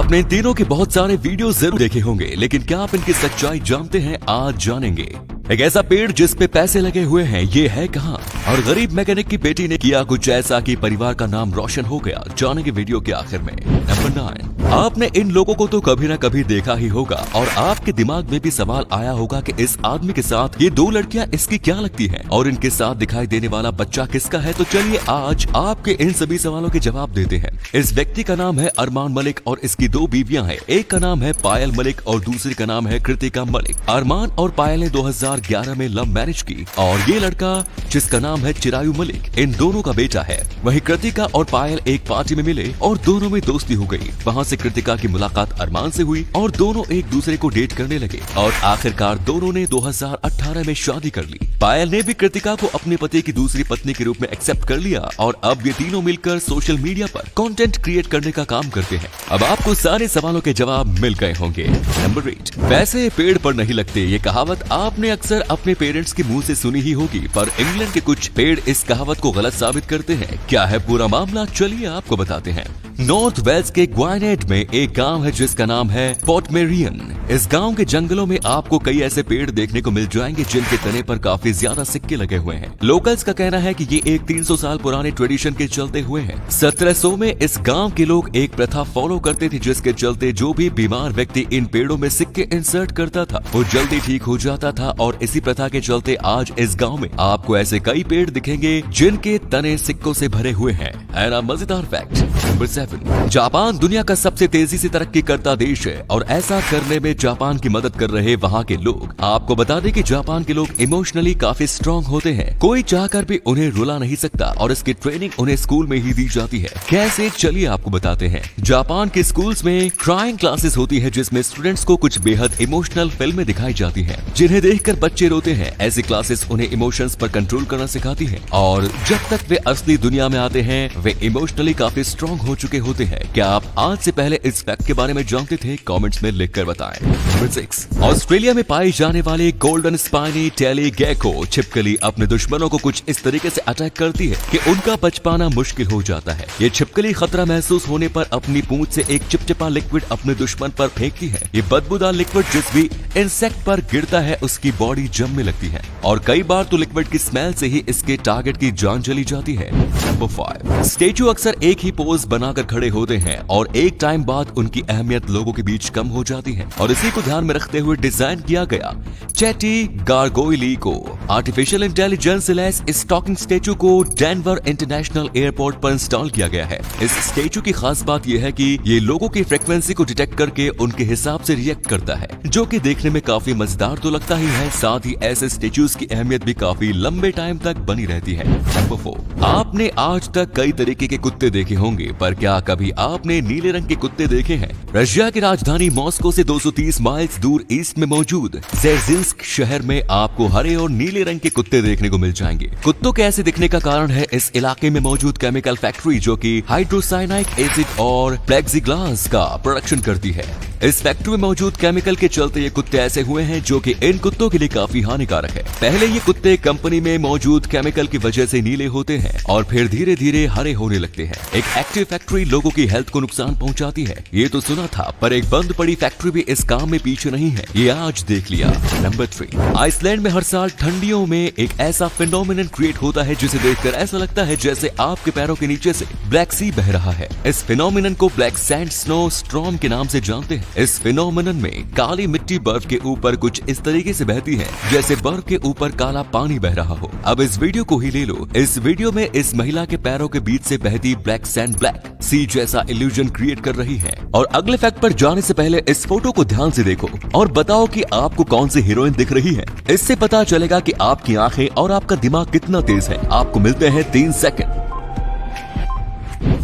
आपने इन तीनों के बहुत सारे वीडियो जरूर देखे होंगे, लेकिन क्या आप इनकी सच्चाई जानते हैं? आज जानेंगे। एक ऐसा पेड़ जिस पे पैसे लगे हुए हैं, ये है कहाँ? और गरीब मैकेनिक की बेटी ने किया कुछ ऐसा कि परिवार का नाम रोशन हो गया। जानेंगे वीडियो के आखिर में। नंबर 9, आपने इन लोगों को तो कभी ना कभी देखा ही होगा और आपके दिमाग में भी सवाल आया होगा कि इस आदमी के साथ ये 2 लड़कियां इसकी क्या लगती हैं और इनके साथ दिखाई देने वाला बच्चा किसका है? तो चलिए आज आपके इन सभी सवालों के जवाब देते हैं। इस व्यक्ति का नाम है अरमान मलिक और इसकी 2 बीवियां हैं। एक का नाम है पायल मलिक और दूसरी का नाम है कृतिका मलिक। अरमान और पायल ने 2011 में लव मैरिज की और ये लड़का जिसका नाम है चिरायु मलिक इन दोनों का बेटा है। वहीं कृतिका और पायल एक पार्टी में मिले और दोनों में दोस्ती हो गई। वहाँ से कृतिका की मुलाकात अरमान से हुई और दोनों एक दूसरे को डेट करने लगे और आखिरकार दोनों ने 2018 में शादी कर ली। पायल ने भी कृतिका को अपने पति की दूसरी पत्नी के रूप में एक्सेप्ट कर लिया और अब ये तीनों मिलकर सोशल मीडिया पर कंटेंट क्रिएट करने का काम करते हैं। अब आपको सारे सवालों के जवाब मिल गए होंगे। नंबर 8, पैसे पेड़ पर नहीं लगते। ये कहावत आपने अक्सर अपने पेरेंट्स के मुंह से सुनी ही होगी, पर इंग्लैंड के कुछ पेड़ इस कहावत को गलत साबित करते हैं। क्या है पूरा मामला? चलिए आपको बताते हैं। नॉर्थ वेल्स के ग्वाइनेड में एक गांव है जिसका नाम है पोर्टमेरियन। इस गांव के जंगलों में आपको कई ऐसे पेड़ देखने को मिल जाएंगे जिनके तने पर काफी ज्यादा सिक्के लगे हुए हैं। लोकल्स का कहना है कि ये एक 300 साल पुराने ट्रेडिशन के चलते हुए हैं। 1700 में इस गांव के लोग एक प्रथा फॉलो करते थे जिसके चलते जो भी बीमार व्यक्ति इन पेड़ों में सिक्के इंसर्ट करता था वो जल्दी ठीक हो जाता था और इसी प्रथा के चलते आज इस गाँव में आपको ऐसे कई पेड़ दिखेंगे जिनके तने सिक्कों से भरे हुए हैं। है ना मजेदार फैक्ट। नंबर 7, जापान दुनिया का सबसे तेजी से तरक्की करता देश है और ऐसा करने में जापान की मदद कर रहे वहाँ के लोग। आपको बता दें कि जापान के लोग इमोशनली काफी स्ट्रॉन्ग होते हैं। कोई चाहकर भी उन्हें रुला नहीं सकता और इसकी ट्रेनिंग उन्हें स्कूल में ही दी जाती है। कैसे? चलिए आपको बताते हैं। जापान के स्कूल्स में क्राइंग क्लासेस होती है जिसमें स्टूडेंट्स को कुछ बेहद इमोशनल फिल्में दिखाई जाती है जिन्हें देखकर बच्चे रोते हैं। ऐसी क्लासेस उन्हें इमोशंस पर कंट्रोल करना सिखाती है और जब तक वे असली दुनिया में आते हैं वे इमोशनली काफी स्ट्रॉन्ग हो चुके होते हैं। क्या आप आज से पहले इस फैक्ट के बारे में जानते थे? कमेंट्स में लिखकर बताएं। नंबर 6, ऑस्ट्रेलिया में पाई जाने वाली गोल्डन स्पाइनी टेली गेको छिपकली अपने दुश्मनों को कुछ इस तरीके से अटैक करती है कि उनका बच पाना मुश्किल हो जाता है। ये छिपकली खतरा महसूस होने पर अपनी पूंछ से एक चिपचिपा लिक्विड अपने दुश्मन पर फेंकती है। ये बदबूदार लिक्विड जिस भी इंसेक्ट पर गिरता है उसकी बॉडी जमने लगती है और कई बार तो लिक्विड की स्मेल से ही इसके टारगेट की जान चली जाती है। नंबर 5, स्टेचू अक्सर एक ही पोज बनाकर खड़े होते हैं और एक टाइम बाद उनकी अहमियत लोगों के बीच कम हो जाती है और इसी को ध्यान में रखते हुए डिजाइन किया गया चैटी गारगोइली को आर्टिफिशियल इंटेलिजेंस से लैस इस टॉकिंग स्टेचू को डेनवर इंटरनेशनल एयरपोर्ट पर इंस्टॉल किया गया है। इस स्टेचू की खास बात यह है कि ये लोगों की फ्रीक्वेंसी को डिटेक्ट करके उनके हिसाब से रिएक्ट करता है, जो कि देखने में काफी मजेदार तो लगता ही है। साथ ही ऐसे स्टेचूज की अहमियत भी काफी लंबे टाइम तक बनी रहती है। नंबर 4, आपने आज तक कई तरीके के कुत्ते देखे होंगे, पर क्या कभी आपने नीले रंग के कुत्ते देखे हैं? रशिया की राजधानी मॉस्को से 230 माइल्स दूर ईस्ट में मौजूद ज़ेर्जिंस्क शहर में आपको हरे और नीले रंग के कुत्ते देखने को मिल जाएंगे। कुत्तों के ऐसे दिखने का कारण है इस इलाके में मौजूद केमिकल फैक्ट्री जो कि हाइड्रोसाइनाइक एसिड और प्लेक्सीग्लास का प्रोडक्शन करती है। इस फैक्ट्री में मौजूद केमिकल के चलते ये कुत्ते ऐसे हुए हैं जो कि इन कुत्तों के लिए काफी हानिकारक है। पहले ये कुत्ते कंपनी में मौजूद केमिकल की वजह से नीले होते हैं और फिर धीरे धीरे हरे होने लगते हैं। एक एक्टिव फैक्ट्री लोगों की हेल्थ को नुकसान पहुंचाती है, ये तो सुना था, पर एक बंद पड़ी फैक्ट्री भी इस काम में पीछे नहीं है, ये आज देख लिया। नंबर 3, आइसलैंड में हर साल ठंडियों में एक ऐसा फिनोमिनन क्रिएट होता है जिसे देखकर ऐसा लगता है जैसे आपके पैरों के नीचे से ब्लैक सी बह रहा है। इस फिनोमिनन को ब्लैक सैंड स्नो स्टॉर्म के नाम से जानते हैं। इस फिनोमिनन में काली मिट्टी बर्फ के ऊपर कुछ इस तरीके से बहती है जैसे बर्फ के ऊपर काला पानी बह रहा हो। अब इस वीडियो को ही ले लो। इस वीडियो में इस महिला के पैरों के बीच से बहती ब्लैक सैंड ब्लैक सी जैसा इल्यूजन क्रिएट कर रही है। और अगले फैक्ट पर जाने से पहले इस फोटो को ध्यान से देखो और बताओ कि आपको कौन सी हीरोइन दिख रही है। इससे पता चलेगा कि आपकी आंखें और आपका दिमाग कितना तेज है। आपको मिलते हैं 3 सेकंड।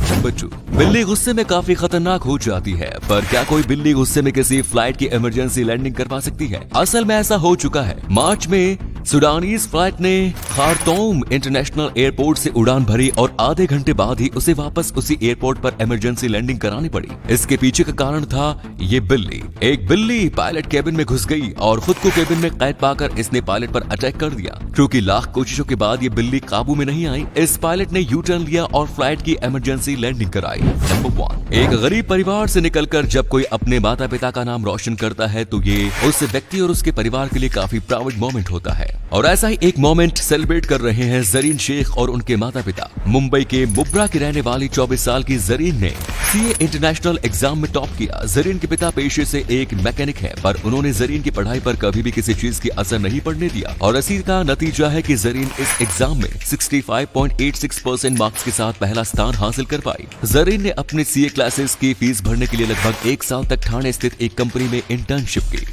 नंबर 2, बिल्ली गुस्से में काफी खतरनाक हो जाती है, पर क्या कोई बिल्ली गुस्से में किसी फ्लाइट की इमरजेंसी लैंडिंग करवा सकती है? असल में ऐसा हो चुका है। मार्च में सूडानीज फ्लाइट ने खार्तूम इंटरनेशनल एयरपोर्ट से उड़ान भरी और आधे घंटे बाद ही उसे वापस उसी एयरपोर्ट पर इमरजेंसी लैंडिंग करानी पड़ी। इसके पीछे का कारण था ये बिल्ली। एक बिल्ली पायलट केबिन में घुस गई और खुद को केबिन में कैद पाकर इसने पायलट पर अटैक कर दिया। क्योंकि लाख कोशिशों के बाद ये बिल्ली काबू में नहीं आई, इस पायलट ने यू टर्न लिया और फ्लाइट की इमरजेंसी लैंडिंग कराई। नंबर 1, एक गरीब परिवार से निकलकर जब कोई अपने माता पिता का नाम रोशन करता है तो ये उस व्यक्ति और उसके परिवार के लिए काफी प्राउड मोमेंट होता है। और ऐसा ही एक मोमेंट सेलिब्रेट कर रहे हैं जरीन शेख और उनके माता पिता। मुंबई के मुब्रा की रहने वाली 24 साल की जरीन ने सीए इंटरनेशनल एग्जाम में टॉप किया। जरीन के पिता पेशे से एक मैकेनिक है, पर उन्होंने जरीन की पढ़ाई पर कभी भी किसी चीज की असर नहीं पड़ने दिया और इसी का नतीजा है कि जरीन इस एग्जाम में 65.86% मार्क्स के साथ पहला स्थान हासिल कर पाई। जरीन ने अपने सीए क्लासेस की फीस भरने के लिए लगभग 1 साल तक ठाणे स्थित एक कंपनी में इंटर्नशिप की।